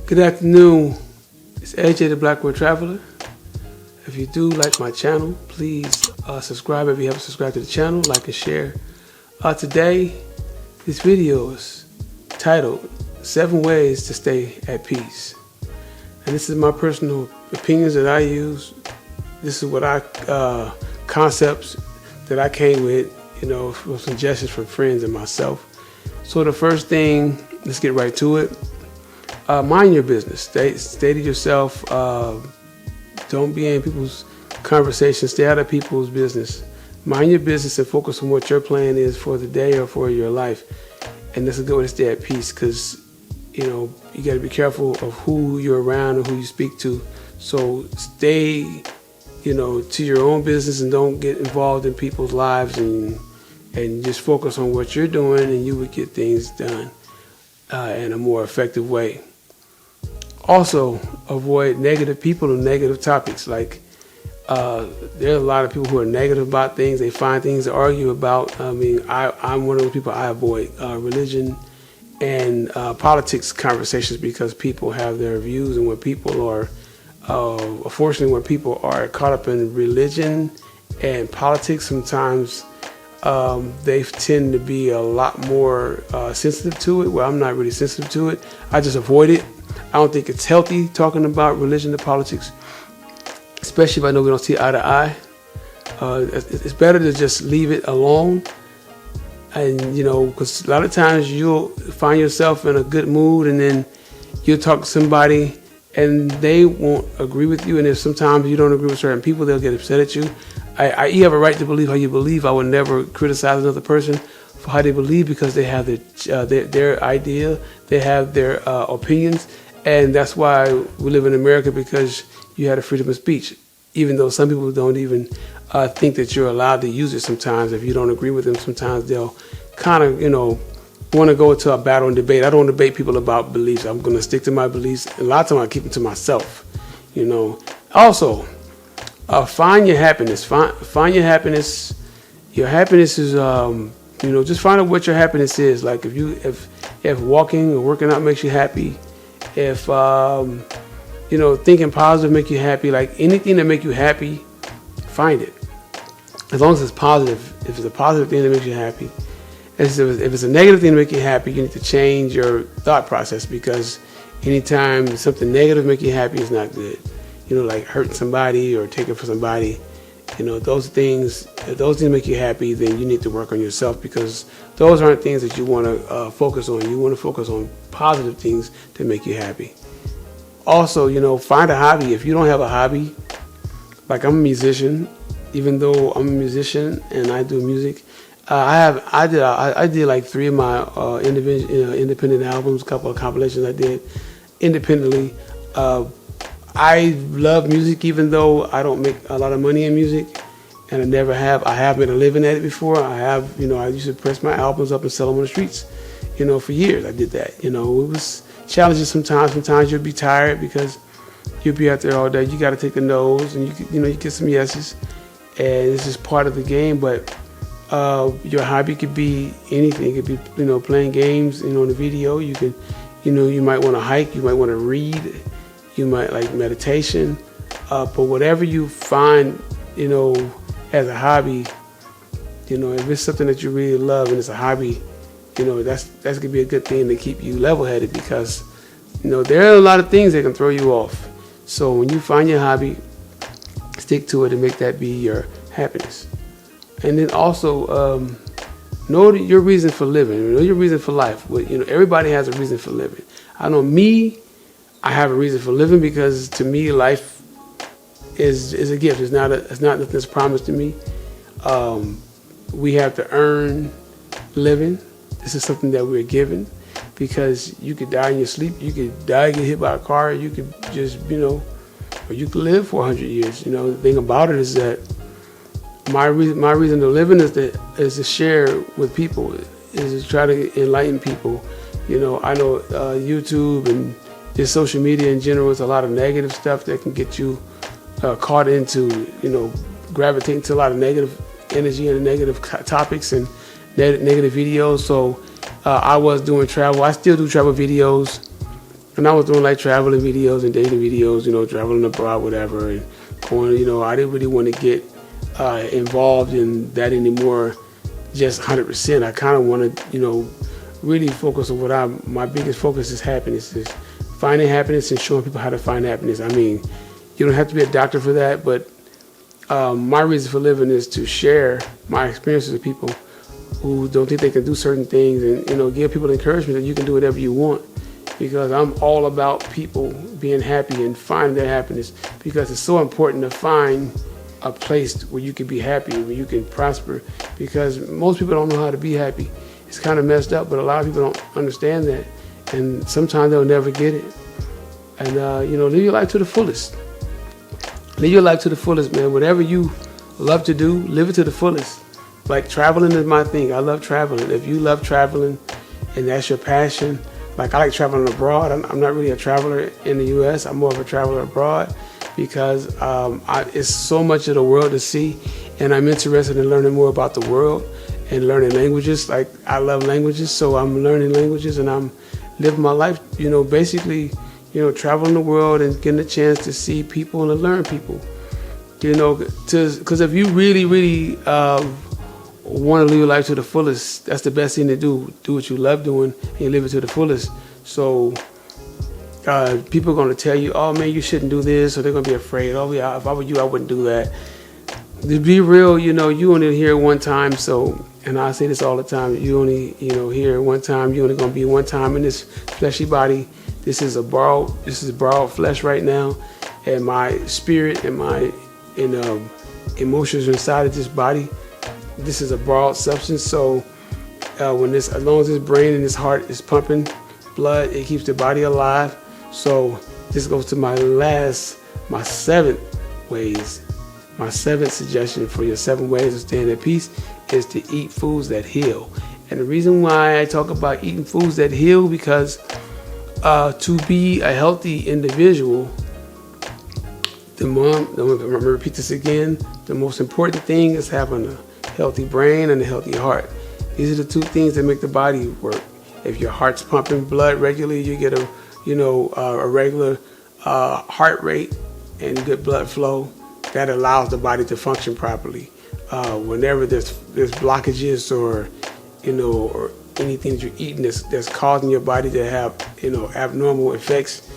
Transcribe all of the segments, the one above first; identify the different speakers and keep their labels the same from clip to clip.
Speaker 1: Good afternoon. It's AJ the Blackwood Traveler. If you do like my channel, please subscribe if you haven't subscribed to the channel, like and share. Today, this video is titled 7 Ways to Stay at Peace. And this is my personal opinions that I use. This is what concepts that I came with, with suggestions from friends and myself. So the first thing, let's get right to it. Mind your business. Stay to yourself. Don't be in people's conversations. Stay out of people's business. Mind your business and focus on what your plan is for the day or for your life. And that's a good way to stay at peace, because you got to be careful of who you're around and who you speak to. So stay, to your own business and don't get involved in people's lives, and just focus on what you're doing, and you would get things done in a more effective way. Also, avoid negative people and negative topics. Like there are a lot of people who are negative about things. They find things to argue about. I'm one of those people. I avoid religion and politics conversations, because people have their views, and when people are, unfortunately, when people are caught up in religion and politics, sometimes they tend to be a lot more sensitive to it. Well, I'm not really sensitive to it. I just avoid it. I don't think it's healthy talking about religion and politics, especially if I know we don't see eye to eye. It's better to just leave it alone. And, because a lot of times you'll find yourself in a good mood, and then you'll talk to somebody and they won't agree with you. And if sometimes you don't agree with certain people, they'll get upset at you. You have a right to believe how you believe. I would never criticize another person for how they believe, because they have their idea, they have their opinions. And that's why we live in America, because you have the freedom of speech, even though some people don't even think that you're allowed to use it sometimes. If you don't agree with them, sometimes they'll kind of, want to go into a battle and debate. I don't debate people about beliefs. I'm going to stick to my beliefs. A lot of times I keep them to myself, Also, find your happiness. Find your happiness. Your happiness is, just find out what your happiness is. Like if walking or working out makes you happy, if thinking positive make you happy, like anything that make you happy, find it. As long as it's positive. If it's a positive thing that makes you happy. If it's a negative thing to make you happy, you need to change your thought process, because anytime something negative make you happy is not good. Like hurting somebody or taking from somebody, those things make you happy, then you need to work on yourself, because those aren't things that you want to focus on. You want to focus on positive things that make you happy. Also, find a hobby. If you don't have a hobby, like I'm a musician, even though I'm a musician and I do music, I did like 3 of my independent albums, a couple of compilations I did independently. I love music, even though I don't make a lot of money in music, and I never have. I have made a living at it before. I used to press my albums up and sell them on the streets, for years. I did that. It was challenging sometimes. Sometimes you'll be tired because you'll be out there all day. You got to take the no's, and you get some yeses, and it's just part of the game. But your hobby could be anything. It could be playing games, on the video. You could, you might want to hike. You might want to read. You might like meditation. But whatever you find, as a hobby, if it's something that you really love and it's a hobby, that's gonna be a good thing to keep you level-headed, because there are a lot of things that can throw you off. So when you find your hobby, stick to it and make that be your happiness. And then also know your reason for living. Know your reason for life. Everybody has a reason for living. I know me. I have a reason for living, because to me, life is a gift. It's not nothing that's promised to me. We have to earn living. This is something that we're given, because you could die in your sleep. You could die, get hit by a car. You could just, or you could live for 100 years. The thing about it is that my reason to living is to share with people, is to try to enlighten people. I know YouTube and just social media in general is a lot of negative stuff that can get you caught into, gravitating to a lot of negative energy and negative topics and negative videos. So I was doing travel. I still do travel videos. when I was doing like traveling videos and dating videos, traveling abroad, whatever, and going, I didn't really want to get involved in that anymore, just 100%. I kind of want to, really focus on my biggest focus is happiness, is finding happiness and showing people how to find happiness. I mean, you don't have to be a doctor for that, but my reason for living is to share my experiences with people who don't think they can do certain things, and give people encouragement that you can do whatever you want, because I'm all about people being happy and finding their happiness, because it's so important to find a place where you can be happy, where you can prosper, because most people don't know how to be happy. It's kind of messed up, but a lot of people don't understand that, and sometimes they'll never get it. And live your life to the fullest. Live your life to the fullest, man. Whatever you love to do, live it to the fullest. Like traveling is my thing. I love traveling. If you love traveling and that's your passion, like I like traveling abroad. I'm not really a traveler in the U.S. I'm more of a traveler abroad, because it's so much of the world to see, and I'm interested in learning more about the world and learning languages. Like I love languages, so I'm learning languages and I'm living my life, basically, traveling the world and getting a chance to see people and learn people, because if you really, really want to live your life to the fullest, that's the best thing to do. Do what you love doing and you live it to the fullest. So people are going to tell you, oh man, you shouldn't do this, or they're going to be afraid. Oh yeah, if I were you, I wouldn't do that. To be real, you only hear it one time. So, and I say this all the time, you only, hear it one time. You're only going to be one time in this fleshy body. This is borrowed flesh right now, and my spirit and my emotions are inside of this body. This is a borrowed substance. So as long as this brain and this heart is pumping blood, it keeps the body alive. So this goes to my seventh ways. My seventh suggestion for your 7 ways of staying at peace is to eat foods that heal. And the reason why I talk about eating foods that heal, because to be a healthy individual, I'm going to repeat this again, the most important thing is having a healthy brain and a healthy heart. These are the 2 things that make the body work. If your heart's pumping blood regularly, you get a regular heart rate and good blood flow. That allows the body to function properly. Whenever there's blockages or anything that you're eating that's causing your body to have abnormal effects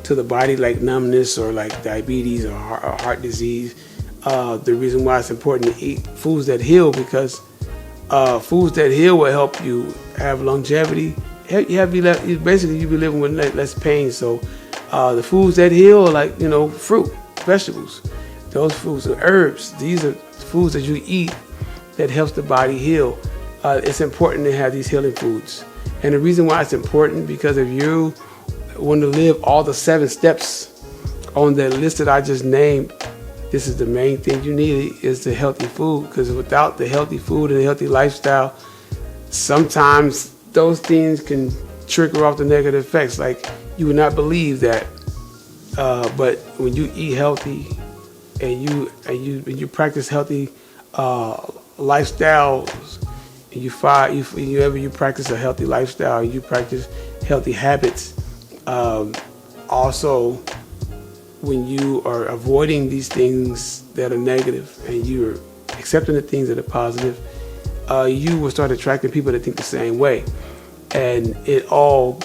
Speaker 1: to the body, like numbness or like diabetes or heart disease, the reason why it's important to eat foods that heal, because foods that heal will help you have longevity. Basically you'll be living with less pain. So the foods that heal are like fruit, vegetables. Those foods are herbs. These are foods that you eat that helps the body heal. It's important to have these healing foods. And the reason why it's important, because if you want to live all the 7 steps on the list that I just named, this is the main thing you need, is the healthy food. Because without the healthy food and the healthy lifestyle, sometimes those things can trigger off the negative effects. Like you would not believe that. But when you eat healthy, and you practice healthy lifestyles, and you practice a healthy lifestyle, you practice healthy habits. Also, when you are avoiding these things that are negative and you're accepting the things that are positive, you will start attracting people that think the same way, and it all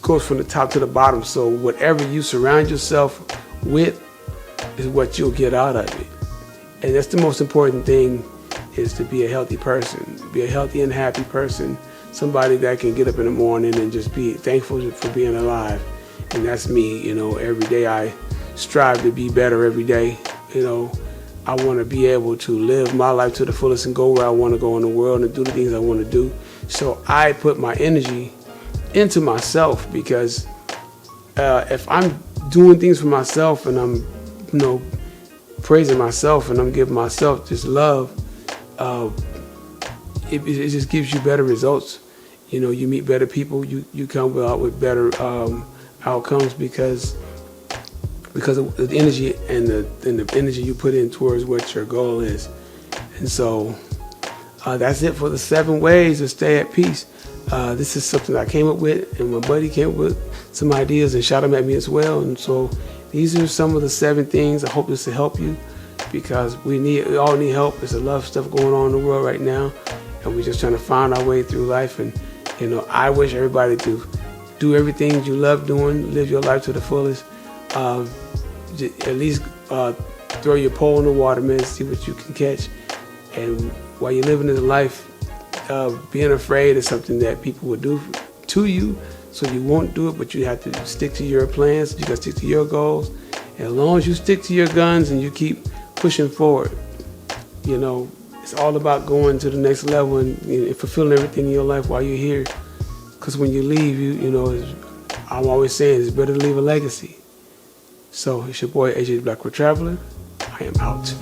Speaker 1: goes from the top to the bottom. So whatever you surround yourself with is what you'll get out of it. And that's the most important thing, is to be a healthy person, be a healthy and happy person, somebody that can get up in the morning and just be thankful for being alive. And that's me. Every day I strive to be better every day. I want to be able to live my life to the fullest and go where I want to go in the world and do the things I want to do. So I put my energy into myself, because if I'm doing things for myself and I'm praising myself and I'm giving myself this love, it just gives you better results. You meet better people, you come out with better outcomes because of the energy and the energy you put in towards what your goal is. And so that's it for the 7 ways to stay at peace. This is something I came up with, and my buddy came up with some ideas and shot them at me as well. And so these are some of the 7 things. I hope this will help you, because we all need help. There's a lot of stuff going on in the world right now, and we're just trying to find our way through life. And I wish everybody to do everything you love doing, live your life to the fullest. At least throw your pole in the water, man, see what you can catch. And while you're living this life, being afraid is something that people will do to you, so you won't do it, but you have to stick to your plans. You got to stick to your goals. And as long as you stick to your guns and you keep pushing forward, it's all about going to the next level and fulfilling everything in your life while you're here. Because when you leave, I'm always saying it's better to leave a legacy. So it's your boy AJ the Black World Traveler. I am out.